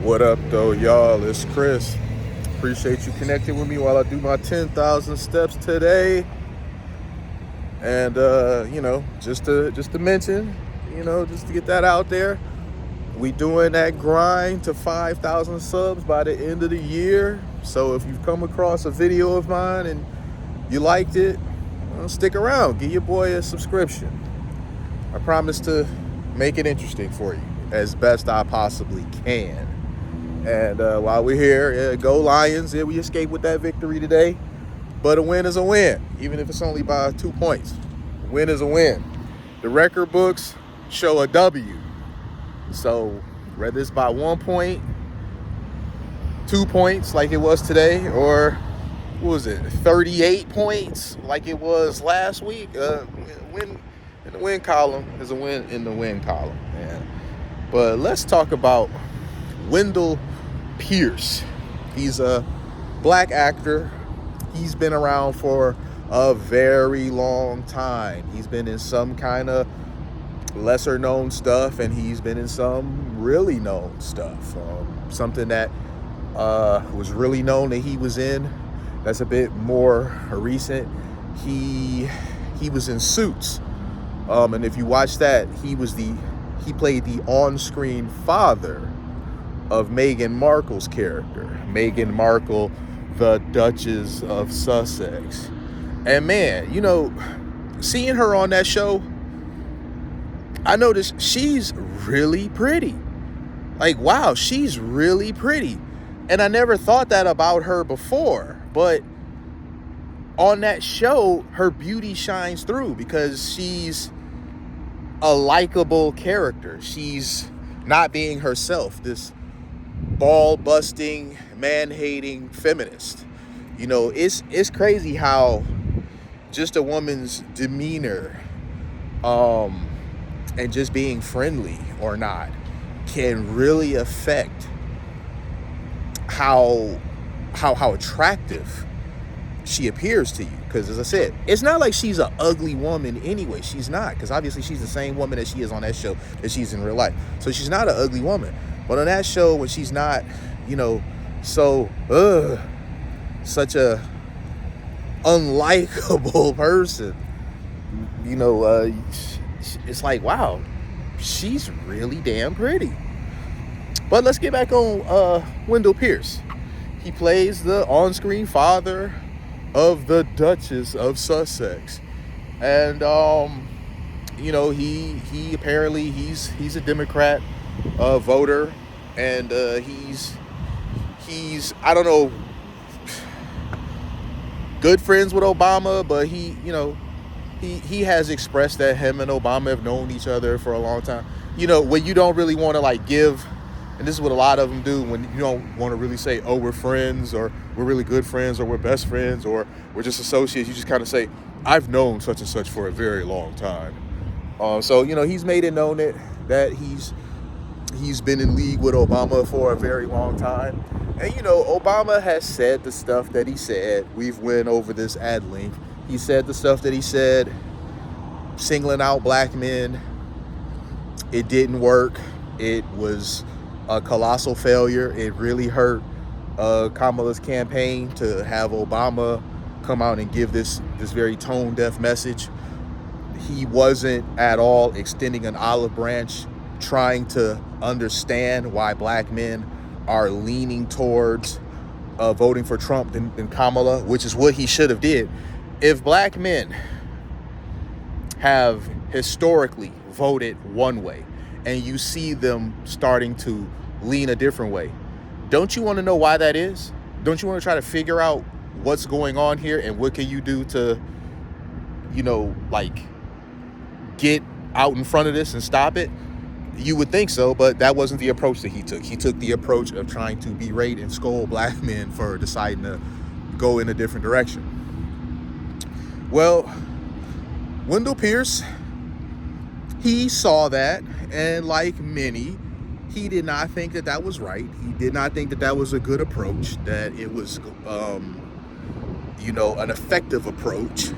What up, though, y'all? It's Chris. Appreciate you connecting with me while I do my 10,000 steps today. And just to mention, just to get that out there, we doing that grind to 5,000 subs by the end of the year. So if you've come across a video of mine and you liked it, stick around. Give your boy a subscription. I promise to make it interesting for you as best I possibly can. And while we're here, go Lions. Yeah, we escaped with that victory today. But a win is a win, even if it's only by 2 points. A win is a win. The record books show a W. So whether it's by 1 point, 2 points like it was today, or what was it, 38 points like it was last week, win in the win column is a win in the win column. Man. But let's talk about Wendell Pierce. He's a black actor. He's been around for a very long time. He's been in some kind of lesser known stuff, and he's been in some really known stuff. Something that was really known that he was in, that's a bit more recent. He was in Suits, and if you watch that, he played the on-screen father of Meghan Markle's character. Meghan Markle, the Duchess of Sussex. And man, seeing her on that show, I noticed she's really pretty. Like, wow, she's really pretty. And I never thought that about her before. But on that show, her beauty shines through because she's a likable character. She's not being herself, this ball-busting, man-hating feminist. It's crazy how just a woman's demeanor and just being friendly or not can really affect how attractive she appears to you. Because as I said, it's not like she's an ugly woman anyway. She's not, because obviously she's the same woman that she is on that show that she's in real life. So she's not an ugly woman. But on that show, when she's not, such a unlikable person, it's like, wow, she's really damn pretty. But let's get back on Wendell Pierce. He plays the on-screen father of the Duchess of Sussex. And, he apparently, he's a Democrat voter, and he's I don't know, good friends with Obama, but he has expressed that him and Obama have known each other for a long time. When you don't really want to give, and this is what a lot of them do, when you don't want to really say, oh, we're friends, or we're really good friends, or we're best friends, or we're just associates, you just kind of say, I've known such and such for a very long time. So he's made it known that he's been in league with Obama for a very long time. And, Obama has said the stuff that he said. We've went over this at length. He said the stuff that he said, singling out black men. It didn't work. It was a colossal failure. It really hurt Kamala's campaign to have Obama come out and give this very tone-deaf message. He wasn't at all extending an olive branch, trying to understand why black men are leaning towards voting for Trump than Kamala, which is what he should have did. If black men have historically voted one way and you see them starting to lean a different way, don't you want to know why that is? Don't you want to try to figure out what's going on here and what can you do to, get out in front of this and stop it? You would think so, but that wasn't the approach that he took. He took the approach of trying to berate and scold black men for deciding to go in a different direction. Well, Wendell Pierce, he saw that, and like many, he did not think that was right. He did not think that was a good approach, that it was, an effective approach.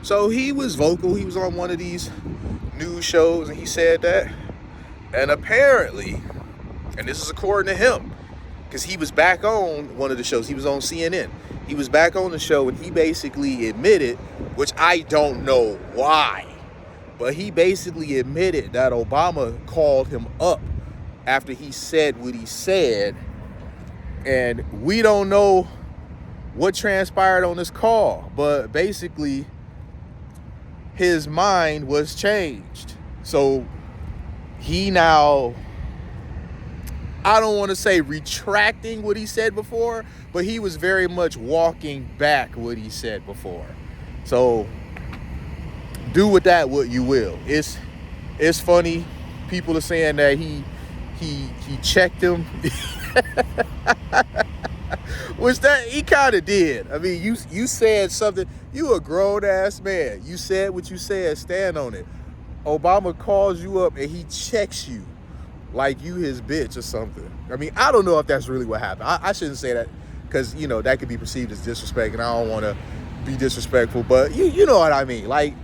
So he was vocal. He was on one of these shows, and he said that. And apparently, and this is according to him, because he was back on one of the shows. He was on CNN. He was back on the show, and he basically admitted, which I don't know why, but he basically admitted that Obama called him up after he said what he said, and we don't know what transpired on this call, but basically his mind was changed. So he now, I don't want to say retracting what he said before, but he was very much walking back what he said before. So do with that what you will. It's funny. People are saying that he checked him. Which that he kind of did. I mean, you said something. You a grown ass man. You said what you said. Stand on it. Obama calls you up and he checks you like you his bitch or something. I mean, I don't know if that's really what happened. I shouldn't say that because, you know, that could be perceived as disrespect, and I don't want to be disrespectful, but you know what I mean. Like,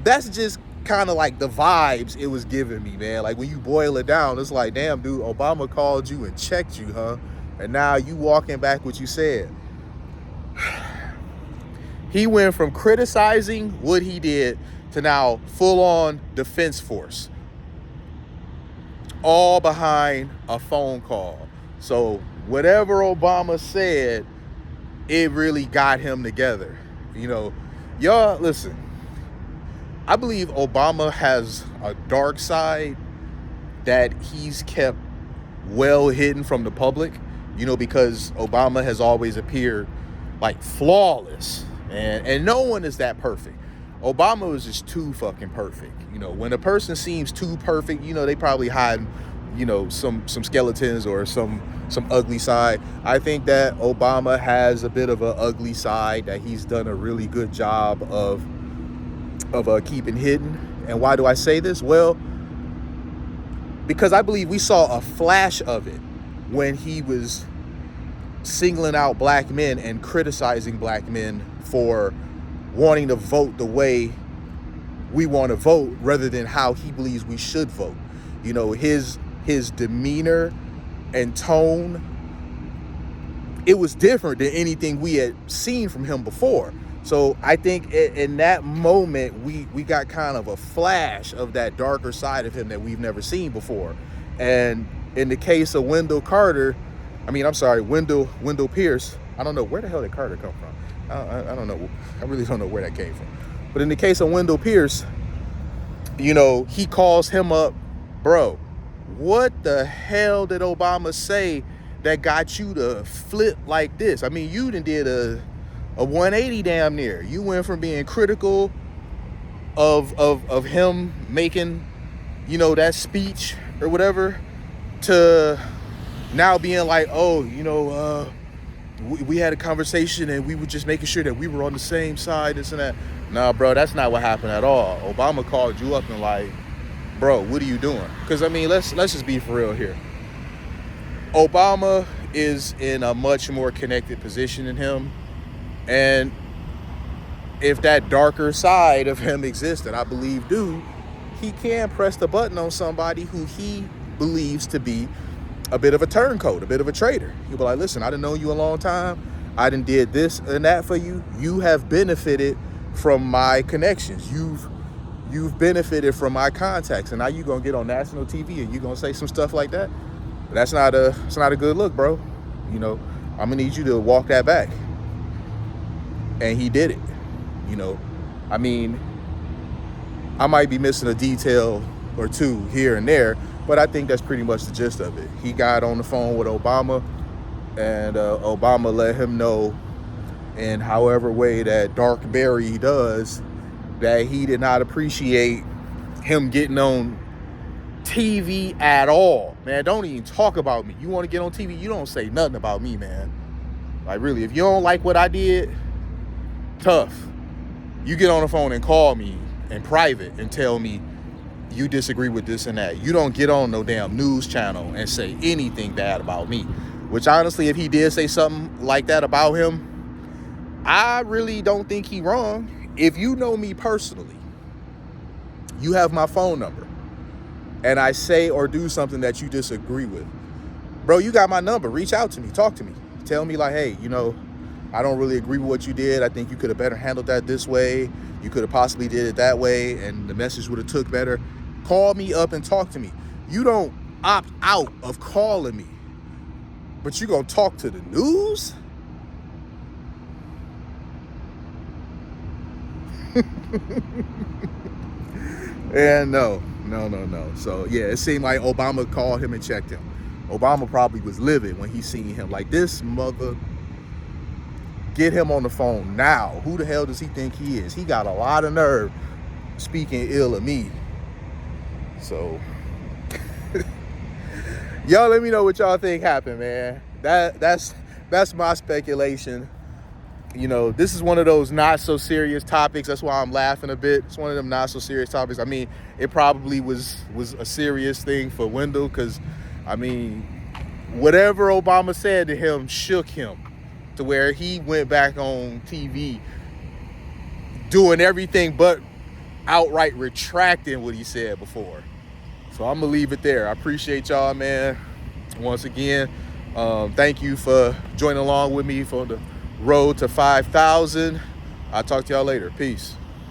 that's just kind of like the vibes it was giving me, man. Like, when you boil it down, it's like, damn, dude, Obama called you and checked you, huh? And now you walking back what you said. He went from criticizing what he did to now full-on defense force. All behind a phone call. So whatever Obama said, it really got him together. You know, y'all, listen. I believe Obama has a dark side that he's kept well hidden from the public, you know, because Obama has always appeared like flawless, and no one is that perfect. Obama was just too fucking perfect. You know, when a person seems too perfect, you know, they probably hide, you know, some skeletons or some ugly side. I think that Obama has a bit of an ugly side that he's done a really good job of keeping hidden. And why do I say this? Well, because I believe we saw a flash of it when he was singling out black men and criticizing black men for wanting to vote the way we want to vote rather than how he believes we should vote. You know, his demeanor and tone, it was different than anything we had seen from him before. So I think in that moment, we got kind of a flash of that darker side of him that we've never seen before. And in the case of Wendell Pierce, I don't know, where the hell did Carter come from? I don't know. I really don't know where that came from. But in the case of Wendell Pierce, you know, he calls him up, bro, what the hell did Obama say that got you to flip like this? I mean, you done did a 180 damn near. You went from being critical of him making, you know, that speech or whatever to now being like, oh, you know, we had a conversation and we were just making sure that we were on the same side, this and that. Nah, bro, that's not what happened at all. Obama called you up and like, bro, what are you doing? Because, I mean, let's just be for real here. Obama is in a much more connected position than him. And if that darker side of him existed, I believe he can press the button on somebody who he believes to be a bit of a turncoat, a bit of a traitor. He'll be like, listen, I done known you a long time. I done did this and that for you. You have benefited from my connections. You've benefited from my contacts. And now you're going to get on national TV and you're going to say some stuff like that. It's not a good look, bro. You know, I'm going to need you to walk that back. And he did it. You know, I mean, I might be missing a detail or two here and there, but I think that's pretty much the gist of it. He got on the phone with Obama, and Obama let him know in however way that Dark Barry does that he did not appreciate him getting on TV at all. Man, don't even talk about me. You want to get on TV, you don't say nothing about me, man. Like, really, if you don't like what I did, tough. You get on the phone and call me in private and tell me you disagree with this and that. You don't get on no damn news channel and say anything bad about me. Which, honestly, if he did say something like that about him, I really don't think he wrong. If you know me personally, you have my phone number, and I say or do something that you disagree with, bro, you got my number. Reach out to me. Talk to me. Tell me like, hey, I don't really agree with what you did. I think you could have better handled that this way. You could have possibly did it that way, and the message would have took better. Call me up and talk to me. You don't opt out of calling me, but you gonna talk to the news? And no. So yeah, it seemed like Obama called him and checked him. Obama probably was livid when he seen him. Like, this mother, get him on the phone now. Who the hell does he think he is? He got a lot of nerve speaking ill of me. So y'all let me know what y'all think happened, man. That's my speculation. This is one of those not so serious topics. That's why I'm laughing a bit. It's one of them not so serious topics. I mean, it probably was a serious thing for Wendell, because whatever Obama said to him shook him to where he went back on TV doing everything but outright retracting what he said before. So I'm gonna leave it there. I appreciate y'all, man. Once again, thank you for joining along with me for the road to 5,000. I'll talk to y'all later. Peace.